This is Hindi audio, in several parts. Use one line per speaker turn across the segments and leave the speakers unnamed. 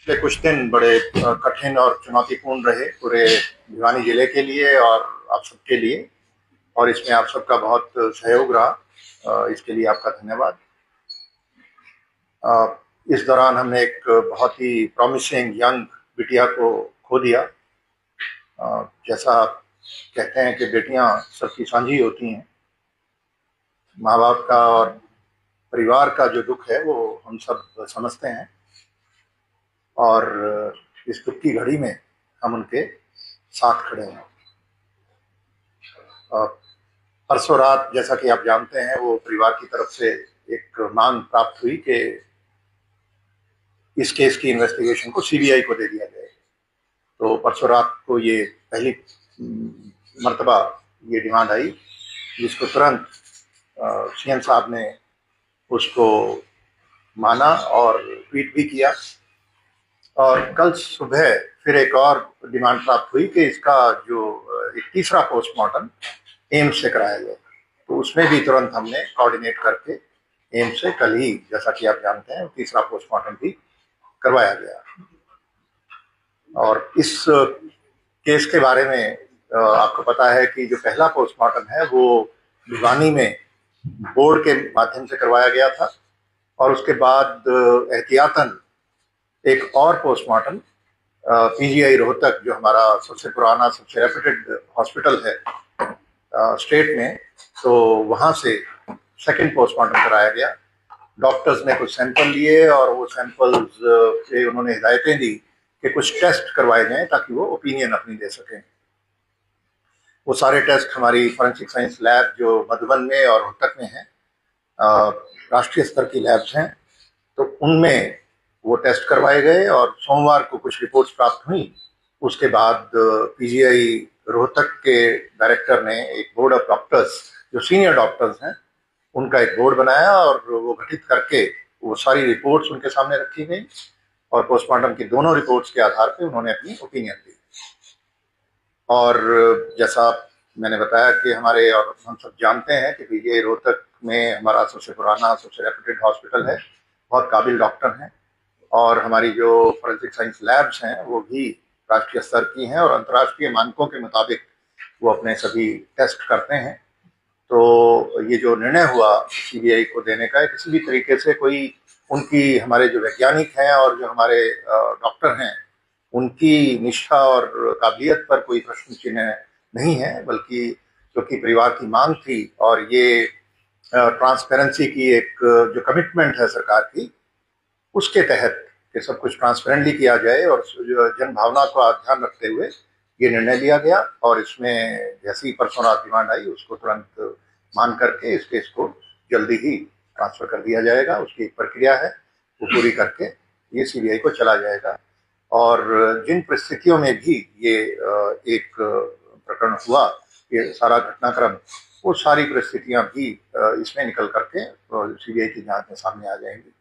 पिछले कुछ दिन बड़े कठिन और चुनौतीपूर्ण रहे पूरे भिवानी जिले के लिए और आप सबके लिए। और इसमें आप सबका बहुत सहयोग रहा, इसके लिए आपका धन्यवाद। इस दौरान हमने एक बहुत ही प्रॉमिसिंग यंग बिटिया को खो दिया। जैसा आप कहते हैं कि बेटियां सबकी साझी होती हैं, माँ बाप का और परिवार का जो दुख है वो हम सब समझते हैं और इस दुख की घड़ी में हम उनके साथ खड़े हैं। परसों रात, जैसा कि आप जानते हैं, वो परिवार की तरफ से एक मांग प्राप्त हुई कि इस केस की इन्वेस्टिगेशन को सीबीआई को दे दिया जाए। तो परसों रात को ये पहली मर्तबा ये डिमांड आई, जिसको तुरंत सीएम साहब ने उसको माना और ट्वीट भी किया। और कल सुबह फिर एक और डिमांड प्राप्त हुई कि इसका जो एक तीसरा पोस्टमार्टम एम्स से कराया गया। तो उसमें भी तुरंत हमने कोऑर्डिनेट करके एम्स से कल ही, जैसा कि आप जानते हैं, तीसरा पोस्टमार्टम भी करवाया गया। और इस केस के बारे में आपको पता है कि जो पहला पोस्टमार्टम है वो भिवानी में बोर्ड के माध्यम से करवाया गया था और उसके बाद एहतियातन एक और पोस्टमार्टम पीजीआई रोहतक, जो हमारा सबसे पुराना सबसे रेप्यूटेड हॉस्पिटल है स्टेट में, तो वहाँ से सेकंड पोस्टमार्टम कराया गया। डॉक्टर्स ने कुछ सैंपल लिए और वो सैंपल्स से उन्होंने हिदायतें दी कि कुछ टेस्ट करवाए जाएं ताकि वो ओपिनियन अपनी दे सकें। वो सारे टेस्ट हमारी फॉरेंसिक साइंस लैब जो मधुबन में और रोहतक में है, राष्ट्रीय स्तर की लैब्स हैं, तो उनमें वो टेस्ट करवाए गए और सोमवार को कुछ रिपोर्ट्स प्राप्त हुई। उसके बाद पीजीआई रोहतक के डायरेक्टर ने एक बोर्ड ऑफ डॉक्टर्स, जो सीनियर डॉक्टर्स हैं, उनका एक बोर्ड बनाया और वो गठित करके वो सारी रिपोर्ट्स उनके सामने रखी गई और पोस्टमार्टम की दोनों रिपोर्ट्स के आधार पे उन्होंने अपनी ओपिनियन दी। और जैसा मैंने बताया कि हमारे, और हम सब जानते हैं कि पीजीआई रोहतक में हमारा सबसे पुराना सबसे रेप्यूटेड हॉस्पिटल है, बहुत काबिल डॉक्टर हैं और हमारी जो फॉरेंसिक साइंस लैब्स हैं वो भी राष्ट्रीय स्तर की हैं और अंतर्राष्ट्रीय मानकों के मुताबिक वो अपने सभी टेस्ट करते हैं। तो ये जो निर्णय हुआ सीबीआई को देने का, किसी भी तरीके से कोई उनकी, हमारे जो वैज्ञानिक हैं और जो हमारे डॉक्टर हैं, उनकी निष्ठा और काबिलियत पर कोई प्रश्न चिन्ह नहीं है, बल्कि क्योंकि परिवार की मांग थी और ये ट्रांसपेरेंसी की एक जो कमिटमेंट है सरकार की, उसके तहत कि सब कुछ ट्रांसपेरेंटली किया जाए और जन भावना को ध्यान रखते हुए ये निर्णय लिया गया। और इसमें जैसी परसों रात डिमांड आई, उसको तुरंत मान करके इस केस को जल्दी ही ट्रांसफर कर दिया जाएगा। उसकी एक प्रक्रिया है, वो पूरी करके ये सीबीआई को चला जाएगा। और जिन परिस्थितियों में भी ये एक प्रकरण हुआ, ये सारा घटनाक्रम, वो सारी परिस्थितियां भी इसमें निकल करके सीबीआई की जांच में सामने आ जाएंगी।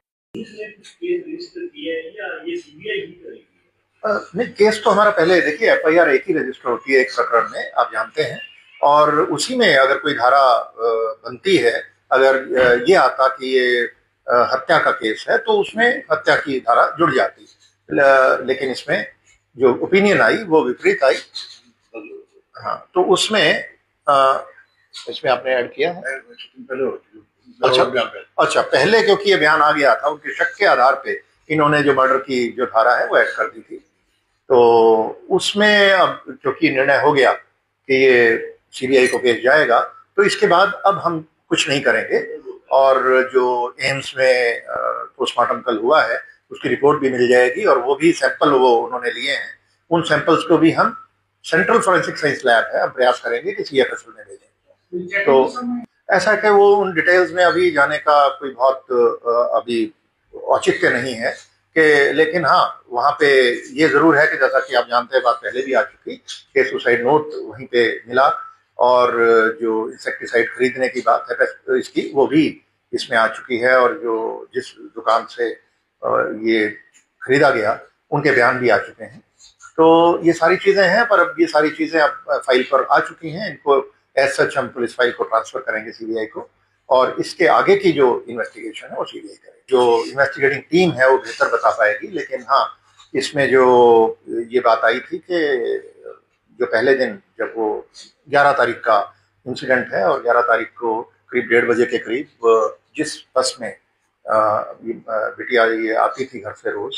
नहीं, केस तो हमारा पहले, देखिए, एफआईआर एक ही रजिस्टर होती है एक प्रकरण में, आप जानते हैं, और उसी में अगर कोई धारा बनती है, अगर ये आता कि ये हत्या का केस है तो उसमें हत्या की धारा जुड़ जाती, लेकिन इसमें जो ओपिनियन आई वो विपरीत आई। हाँ, तो उसमें इसमें आपने ऐड किया है। अच्छा, पहले क्योंकि ये बयान आ गया था, उनके शक के आधार पे इन्होंने जो मर्डर की जो धारा है वो ऐड कर दी थी। तो उसमें अब क्योंकि निर्णय हो गया कि ये सीबीआई को केस जाएगा, तो इसके बाद अब हम कुछ नहीं करेंगे। और जो एम्स में पोस्टमार्टम कल हुआ है उसकी रिपोर्ट भी मिल जाएगी और वो भी सैंपल वो उन्होंने लिए हैं, उन सैंपल्स को भी हम सेंट्रल फॉरेंसिक साइंस लैब है, हम प्रयास करेंगे कि सीएफएसएल में भेजें। तो ऐसा कि वो उन डिटेल्स में अभी जाने का कोई बहुत अभी औचित्य नहीं है कि, लेकिन हाँ, वहाँ पे ये जरूर है कि जैसा कि आप जानते हैं, बात पहले भी आ चुकी कि सुसाइड नोट वहीं पे मिला और जो इंसेक्टिसाइड खरीदने की बात है इसकी, वो भी इसमें आ चुकी है और जो जिस दुकान से ये खरीदा गया उनके बयान भी आ चुके हैं। तो ये सारी चीजें हैं, पर अब ये सारी चीजें अब फाइल पर आ चुकी हैं, इनको एज सच हम पुलिस फाइल को ट्रांसफर करेंगे सीबीआई को, और इसके आगे की जो इन्वेस्टिगेशन है वो सीबीआई करेगी। जो इन्वेस्टिगेटिंग टीम है वो बेहतर बता पाएगी, लेकिन हाँ, इसमें जो ये बात आई थी कि जो पहले दिन जब वो 11 तारीख का इंसिडेंट है और 11 तारीख को करीब 1:30 बजे के करीब जिस बस में बिटिया ये आती थी घर से रोज,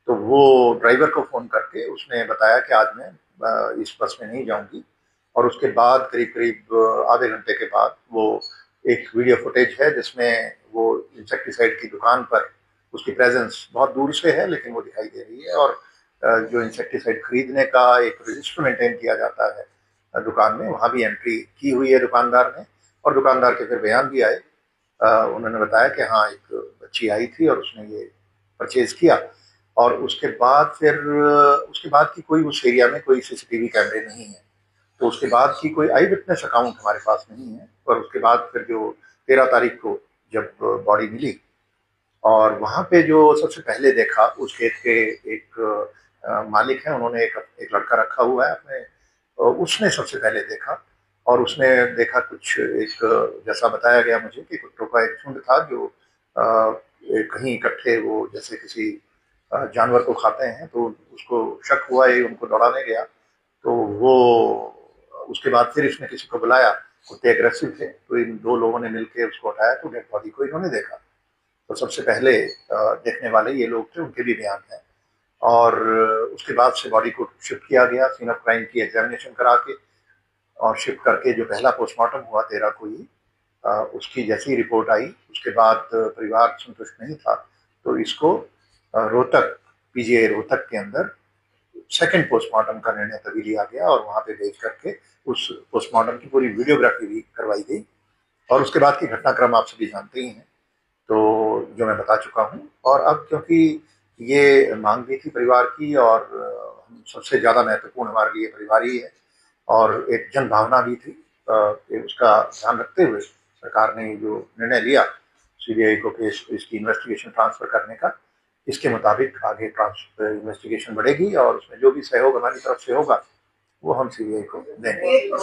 तो वो ड्राइवर को फोन करके उसने बताया कि आज मैं इस बस में नहीं जाऊंगी। और उसके बाद करीब करीब आधे घंटे के बाद वो एक वीडियो फुटेज है जिसमें वो इंसेक्टिसाइड की दुकान पर उसकी प्रेजेंस बहुत दूर से है लेकिन वो दिखाई दे रही है। और जो इंसेक्टिसाइड खरीदने का एक रजिस्टर मेंटेन किया जाता है दुकान में, वहां भी एंट्री की हुई है दुकानदार ने। और दुकानदार के फिर बयान भी आए। उन्होंने बताया कि हाँ, एक बच्ची आई थी और उसने ये परचेज किया। और उसके बाद की कोई उस एरिया में कोई सीसीटीवी कैमरे नहीं है, तो उसके बाद की कोई आई विटनेस अकाउंट हमारे पास नहीं है। और उसके बाद फिर जो 13 तारीख को जब बॉडी मिली और वहां पे जो सबसे पहले देखा उस खेत के एक मालिक है, उन्होंने एक लड़का रखा हुआ है अपने, उसने सबसे पहले देखा। और उसने देखा कुछ एक जैसा बताया गया मुझे कि कुत्तों का एक झुंड था जो कहीं इकट्ठे वो जैसे किसी जानवर को खाते हैं, तो उसको शक हुआ, ये उनको दौड़ाने गया। तो वो उसके बाद फिर इसने किसी को बुलाया, कुत्ते एग्रेसिव थे, तो इन दो लोगों ने मिलकर उसको उठाया तो डेड बॉडी को इन्होंने देखा। तो सबसे पहले देखने वाले ये लोग थे, उनके भी बयान हैं। और उसके बाद से बॉडी को शिफ्ट किया गया, सीन ऑफ क्राइम की एग्जामिनेशन करा के और शिफ्ट करके जो पहला पोस्टमार्टम हुआ 13 को ही, उसकी जैसी रिपोर्ट आई उसके बाद परिवार संतुष्ट नहीं था, तो इसको रोहतक पीजीआई रोहतक के अंदर सेकंड पोस्टमार्टम का निर्णय तभी लिया गया और वहां पे भेज करके उस पोस्टमार्टम की पूरी वीडियोग्राफी भी करवाई गई। और उसके बाद की घटनाक्रम आप सभी जानते ही हैं, तो जो मैं बता चुका हूँ। और अब क्योंकि ये मांग भी थी परिवार की और सबसे ज़्यादा महत्वपूर्ण हमारे लिए परिवार ही है और एक जन भावना भी थी, उसका ध्यान रखते हुए सरकार ने जो निर्णय लिया सीबीआई को केस इसकी इन्वेस्टिगेशन ट्रांसफर करने का, इसके मुताबिक आगे इन्वेस्टिगेशन बढ़ेगी और उसमें जो भी सहयोग हमारी तरफ से होगा वो हम सीबीआई को देंगे।